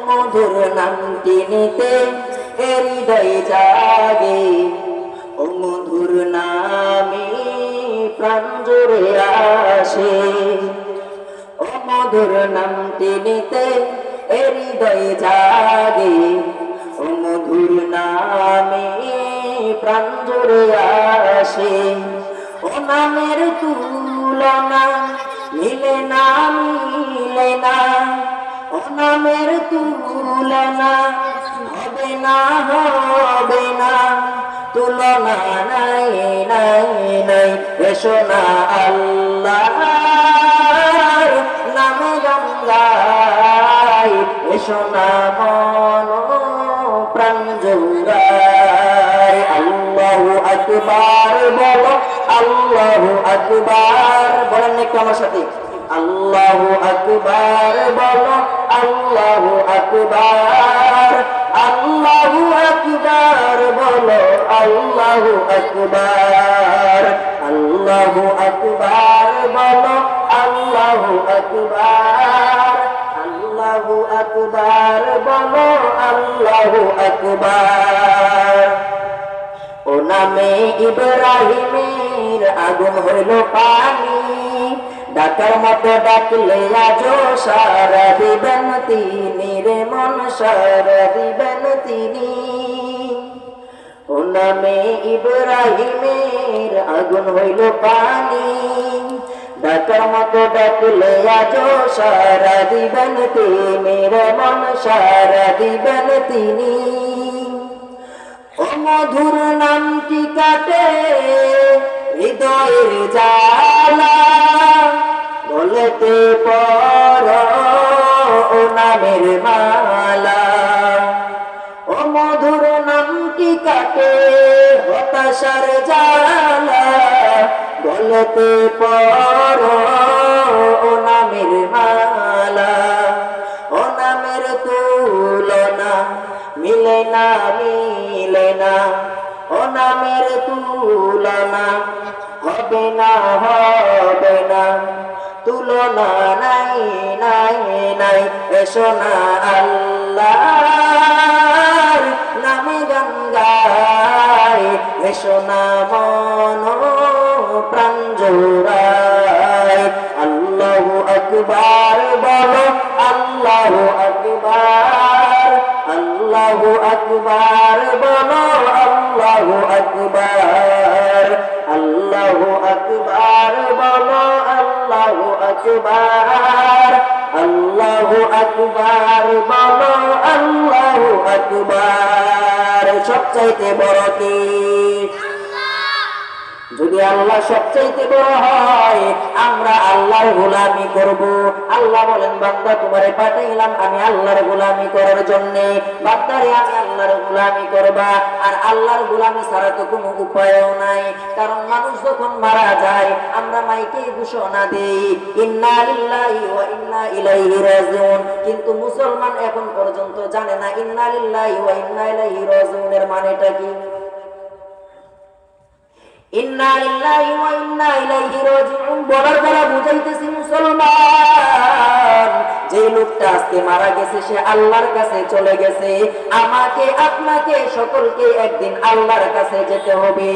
মধুর নামটি নিতে হৃদয় জাগে, ও মধুর নামে প্রাণ জুড়ে আসে। ও মধুর নামটি নিতে হৃদয় জাগে, ও মধুর নামে প্রাণ জুড়ে আসে। ও নামের তুলনা মিলে না, মিলে না, ও নামের তুলনা হবে না, হবে না, তুলনা নাই নাই নাই। এসো না আল্লাহর নামে গান গাই, এসো না মন প্রাণ জোড়াই। আল্লাহু আকবার বলো, আল্লাহু আকবার বলেন একটু আমার সাথে, আল্লাহু আকবার বলো, আল্লাহু আকবার, আল্লাহু আকবার বলো, আল্লাহু আকবার, আল্লাহু আকবার বলো, আল্লাহু আকবার, আল্লাহু আকবার বলো, আল্লাহু আকবার। ও নামে ইব্রাহিমের আগুন হইল পানি, ডাকার মতো ডাকলে আজো সারা দিবেন তিনি রে মন, সারা দিবেন তিনি। ও নামে ইব্রাহিমের আগুন হইল পানি, ডাকার মতো ডাকলে আজো সারা দিবেন তিনি রে মন, সারা দিবেন তিনি। ও মধুর নামটি কাটে হৃদয়ের জ্বালা, গলেতে পড়ো ও নামের মালা। ও মধুর নামটি কাটে হতাশার জ্বালা, গলেতে পড়ো ও নামের মালা। ও নামের তুলনা মিলে না, মিলে না, ও নামের তুলনা হবে না, হবে না, তুলনা নাই নাই নাই। এসো না আল্লাহর নামে গান গাই, এসো না মন প্রাণ জোড়াই। আল্লাহু আকবার বলো, আল্লাহু আকবার, আল্লাহু আকবার বলো, আল্লাহু আকবার, আল্লাহু আকবার বলো, আল্লাহু আকবার, আল্লাহু আকবার বলো, আল্লাহু আকবার। সবচাইতে বড় কি? যদি আল্লাহ সবচাইতে বড় হয়, আমরা আল্লাহর গোলামি করব। আল্লাহ বলেন, বান্দা তোমারে পাঠাইলাম আমি আল্লাহর গোলামি করার জন্য, বান্দারে আমি আল্লাহর গোলামি করবা। আর আল্লাহর গোলামি ছাড়া তো কোনো উপায়ও নাই। কারণ মানুষ যখন মারা যায় আমরা মাইকে ঘোষণা দেই ইন্না লিল্লাহি ওয়া ইন্না ইলাইহি রাজিউন, কিন্তু মুসলমান এখন পর্যন্ত জানে না ইন্না লিল্লাহি ওয়া ইন্না ইলাইহি রাজিউনের মানেটা কি। ইন্না লিল্লাহি ওয়া ইন্না ইলাইহি রাজিউন বলার দ্বারা বুঝাইতেছি মুসলমান, যে লোকটা আজকে মারা গেছে সে আল্লাহর কাছে চলে গেছে। আমাকে আপনাকে সকলকে একদিন আল্লাহর কাছে যেতে হবে।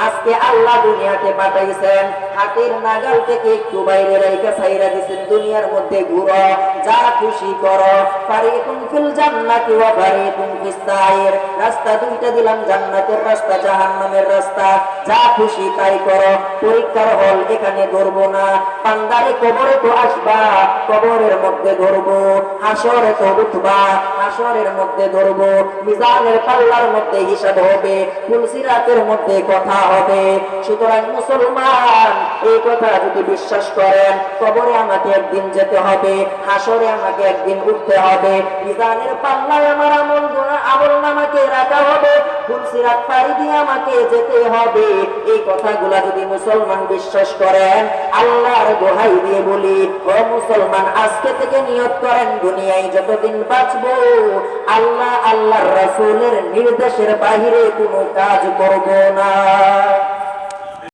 আজকে আল্লাহ দুনিয়াতে পাঠাইছেন, হাতের নাগাল থেকে একটু বাইরে রেখে ছাইরা দিয়েছেন, দুনিয়ার মধ্যে ঘুরো, যা খুশি করো। ফারিকুন ফিল জান্নাতি ওয়া ফারিকুন ফিস সাইর, রাস্তা দুইটা দিলাম, জান্নাতের রাস্তা জাহান্নামের রাস্তা, যা খুশি তাই করো। পরীক্ষার হল এখানে ধরব না, বান্দারে কবরে তো আসবা, কবরের মধ্যে ধরব, হাসরে তো উঠবা, হাসরের মধ্যে ধরব, মিজানের পাল্লার মধ্যে হিসাব হবে, ফুলসিরাতের মধ্যে কথা হবে। সুতরাং মুসলমান এই কথা যদি বিশ্বাস করেন, কবরে আমাকে একদিন যেতে হবে, হাসরে আমাকে একদিন উঠতে হবে, মিজানের পাল্লায় আমার আমল নামাকে রাখা হবে, ফুলসিরাত পাড়ি দিয়ে আমাকে যেতে হবে। এই কথাগুলা যদি মুসলমান বিশ্বাস করেন, আল্লাহর দোহাই দিয়ে বলি, ও মুসলমান আজকে থেকে নিয়ত করেন দুনিয়ায় যতদিন বাঁচবো আল্লাহ আল্লাহর রাসূলের নির্দেশের বাহিরে কোনো কাজ করব না।